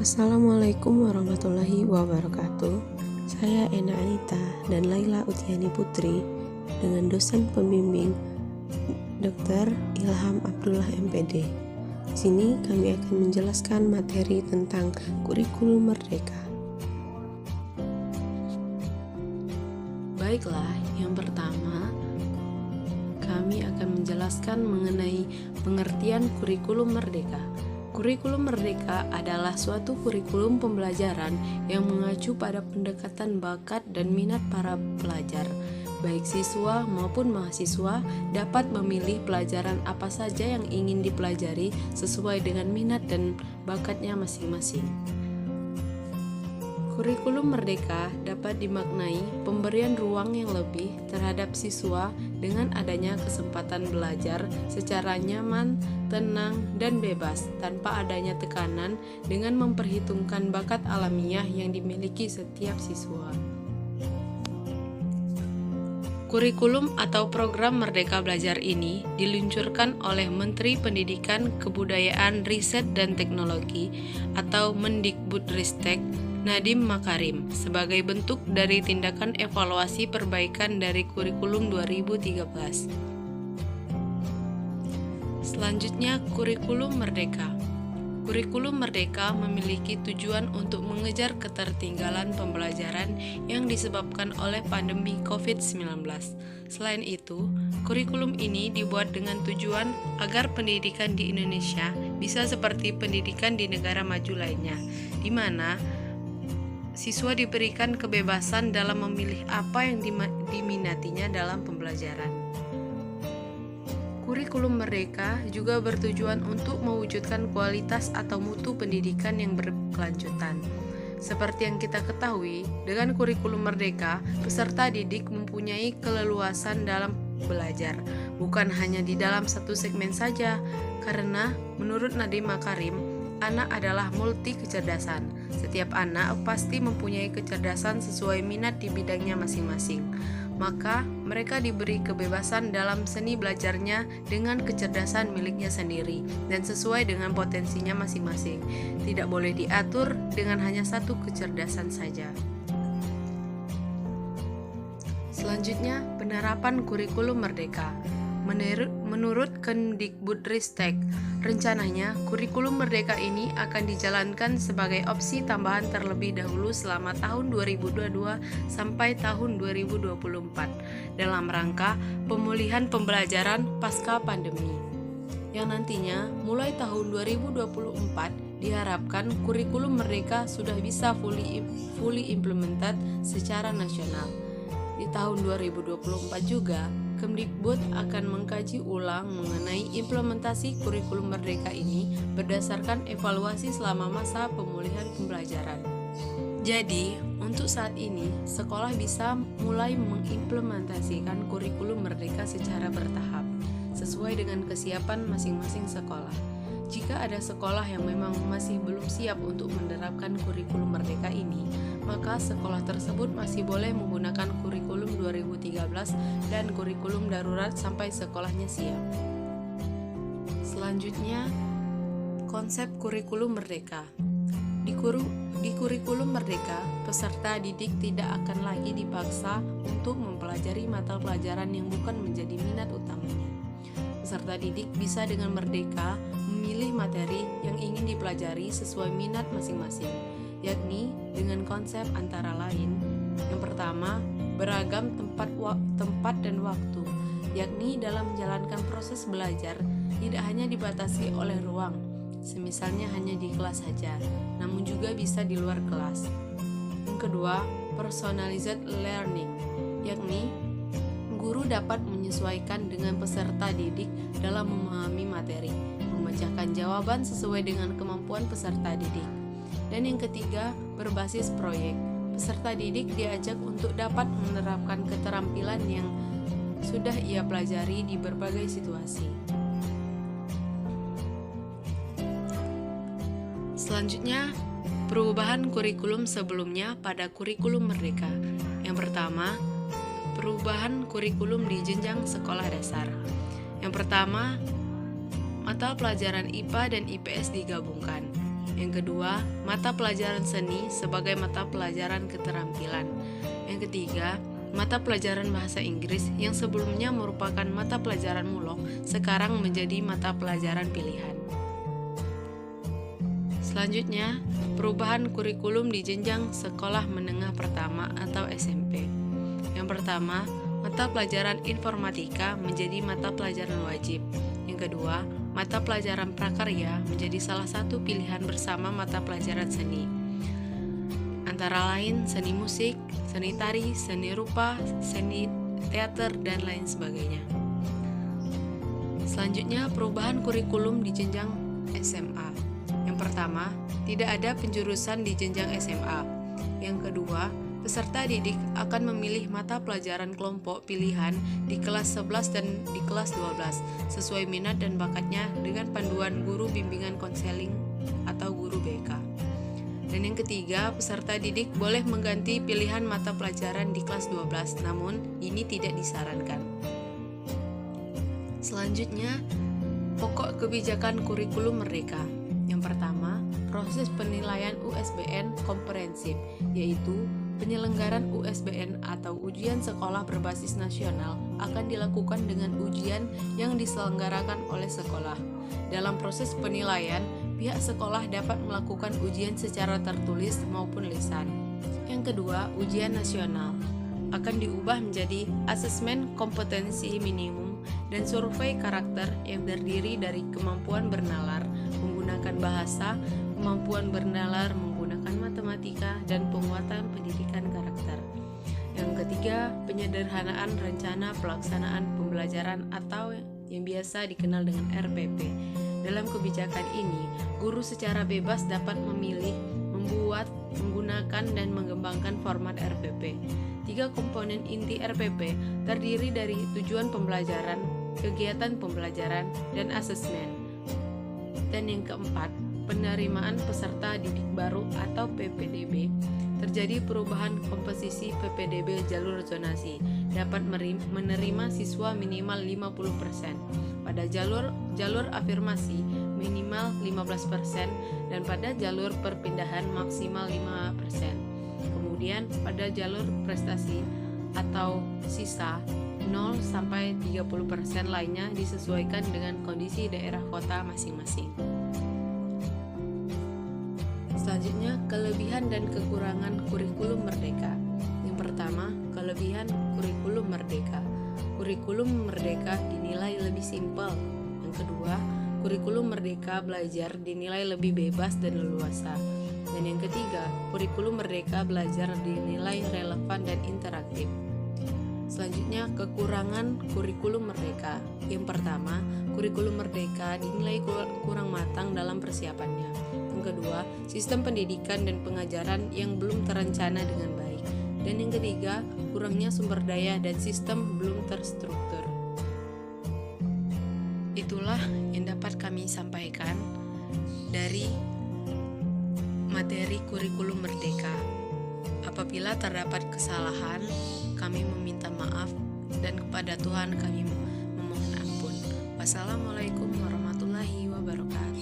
Assalamualaikum warahmatullahi wabarakatuh. Saya Ena Anita dan Laila Utiani Putri dengan dosen pembimbing Dr. Ilham Abdullah MPD. Di sini kami akan menjelaskan materi tentang kurikulum merdeka. Baiklah, yang pertama kami akan menjelaskan mengenai pengertian kurikulum merdeka. Kurikulum merdeka adalah suatu kurikulum pembelajaran yang mengacu pada pendekatan bakat dan minat para pelajar. Baik siswa maupun mahasiswa dapat memilih pelajaran apa saja yang ingin dipelajari sesuai dengan minat dan bakatnya masing-masing. Kurikulum merdeka dapat dimaknai pemberian ruang yang lebih terhadap siswa dengan adanya kesempatan belajar secara nyaman, tenang, dan bebas tanpa adanya tekanan dengan memperhitungkan bakat alamiah yang dimiliki setiap siswa. Kurikulum atau program Merdeka Belajar ini diluncurkan oleh Menteri Pendidikan, Kebudayaan, Riset, dan Teknologi atau Mendikbudristek Nadiem Makarim sebagai bentuk dari tindakan evaluasi perbaikan dari kurikulum 2013. Selanjutnya, kurikulum merdeka. Kurikulum merdeka memiliki tujuan untuk mengejar ketertinggalan pembelajaran yang disebabkan oleh pandemi COVID-19. Selain itu, kurikulum ini dibuat dengan tujuan agar pendidikan di Indonesia bisa seperti pendidikan di negara maju lainnya, di mana siswa diberikan kebebasan dalam memilih apa yang diminatinya dalam pembelajaran. Kurikulum merdeka juga bertujuan untuk mewujudkan kualitas atau mutu pendidikan yang berkelanjutan. Seperti yang kita ketahui, dengan kurikulum merdeka, peserta didik mempunyai keleluasan dalam belajar, bukan hanya di dalam satu segmen saja, karena menurut Nadiem Makarim, anak adalah multi kecerdasan. Setiap anak pasti mempunyai kecerdasan sesuai minat di bidangnya masing-masing. Maka mereka diberi kebebasan dalam seni belajarnya dengan kecerdasan miliknya sendiri dan sesuai dengan potensinya masing-masing. Tidak boleh diatur dengan hanya satu kecerdasan saja. Selanjutnya, penerapan kurikulum merdeka. Menurut Kemdikbudristek, rencananya kurikulum merdeka ini akan dijalankan sebagai opsi tambahan terlebih dahulu selama tahun 2022 sampai tahun 2024 dalam rangka pemulihan pembelajaran pasca pandemi. Yang nantinya mulai tahun 2024 diharapkan kurikulum merdeka sudah bisa fully implemented secara nasional. Di tahun 2024 juga Kemdikbud akan mengkaji ulang mengenai implementasi kurikulum merdeka ini berdasarkan evaluasi selama masa pemulihan pembelajaran. Jadi, untuk saat ini, sekolah bisa mulai mengimplementasikan kurikulum merdeka secara bertahap, sesuai dengan kesiapan masing-masing sekolah. Jika ada sekolah yang memang masih belum siap untuk menerapkan kurikulum merdeka ini, maka sekolah tersebut masih boleh menggunakan kurikulum 2013 dan kurikulum darurat sampai sekolahnya siap. Selanjutnya, konsep kurikulum merdeka. Di kurikulum merdeka, peserta didik tidak akan lagi dipaksa untuk mempelajari mata pelajaran yang bukan menjadi minat utamanya. Peserta didik bisa dengan merdeka memilih materi yang ingin dipelajari sesuai minat masing-masing, yakni dengan konsep antara lain. Yang pertama, beragam tempat dan waktu, yakni dalam menjalankan proses belajar tidak hanya dibatasi oleh ruang, semisalnya hanya di kelas saja, namun juga bisa di luar kelas. Yang kedua, personalized learning, yakni guru dapat menyesuaikan dengan peserta didik dalam memahami materi, memecahkan jawaban sesuai dengan kemampuan peserta didik. Dan yang ketiga, berbasis proyek. Peserta didik diajak untuk dapat menerapkan keterampilan yang sudah ia pelajari di berbagai situasi. Selanjutnya, perubahan kurikulum sebelumnya pada kurikulum merdeka. Yang pertama, perubahan kurikulum di jenjang sekolah dasar. Yang pertama, mata pelajaran IPA dan IPS digabungkan. Yang kedua, mata pelajaran seni sebagai mata pelajaran keterampilan. Yang ketiga, mata pelajaran bahasa Inggris yang sebelumnya merupakan mata pelajaran mulok sekarang menjadi mata pelajaran pilihan. Selanjutnya, perubahan kurikulum di jenjang sekolah menengah pertama atau SMP. Yang pertama, mata pelajaran informatika menjadi mata pelajaran wajib. Yang kedua, mata pelajaran prakarya menjadi salah satu pilihan bersama mata pelajaran seni. Antara lain seni musik, seni tari, seni rupa, seni teater, dan lain sebagainya. Selanjutnya, perubahan kurikulum di jenjang SMA. Yang pertama, tidak ada penjurusan di jenjang SMA. Yang kedua, peserta didik akan memilih mata pelajaran kelompok pilihan di kelas 11 dan di kelas 12 sesuai minat dan bakatnya dengan panduan guru bimbingan konseling atau guru BK. Dan yang ketiga, peserta didik boleh mengganti pilihan mata pelajaran di kelas 12, namun ini tidak disarankan. Selanjutnya, pokok kebijakan kurikulum merdeka. Yang pertama, proses penilaian USBN komprehensif, yaitu penyelenggaran USBN atau ujian sekolah berbasis nasional akan dilakukan dengan ujian yang diselenggarakan oleh sekolah. Dalam proses penilaian, pihak sekolah dapat melakukan ujian secara tertulis maupun lisan. Yang kedua, ujian nasional akan diubah menjadi asesmen kompetensi minimum dan survei karakter yang terdiri dari kemampuan bernalar menggunakan bahasa, kemampuan bernalar menggunakan matematika, dan penguatan pendidikan karakter. Yang ketiga, penyederhanaan rencana pelaksanaan pembelajaran atau yang biasa dikenal dengan RPP. Dalam kebijakan ini, guru secara bebas dapat memilih, membuat, menggunakan, dan mengembangkan format RPP. 3 komponen inti RPP terdiri dari tujuan pembelajaran, kegiatan pembelajaran, dan asesmen. Dan yang keempat, penerimaan peserta didik baru atau PPDB. Terjadi perubahan komposisi PPDB jalur zonasi, dapat menerima siswa minimal 50%. Pada jalur afirmasi minimal 15% dan pada jalur perpindahan maksimal 5%. Kemudian pada jalur prestasi atau sisa 0 sampai 30% lainnya disesuaikan dengan kondisi daerah kota masing-masing. Selanjutnya, kelebihan dan kekurangan kurikulum merdeka. Yang pertama, kelebihan kurikulum merdeka. Kurikulum merdeka dinilai lebih simpel. Yang kedua, kurikulum merdeka belajar dinilai lebih bebas dan leluasa. Dan yang ketiga, kurikulum merdeka belajar dinilai relevan dan interaktif. Selanjutnya, kekurangan kurikulum merdeka. Yang pertama, kurikulum merdeka dinilai kurang matang dalam persiapannya. Yang kedua, sistem pendidikan dan pengajaran yang belum terencana dengan baik. Dan yang ketiga, kurangnya sumber daya dan sistem belum terstruktur. Itulah yang dapat kami sampaikan dari materi kurikulum merdeka. Apabila terdapat kesalahan, kami meminta maaf dan kepada Tuhan kami memohon ampun. Wassalamualaikum warahmatullahi wabarakatuh.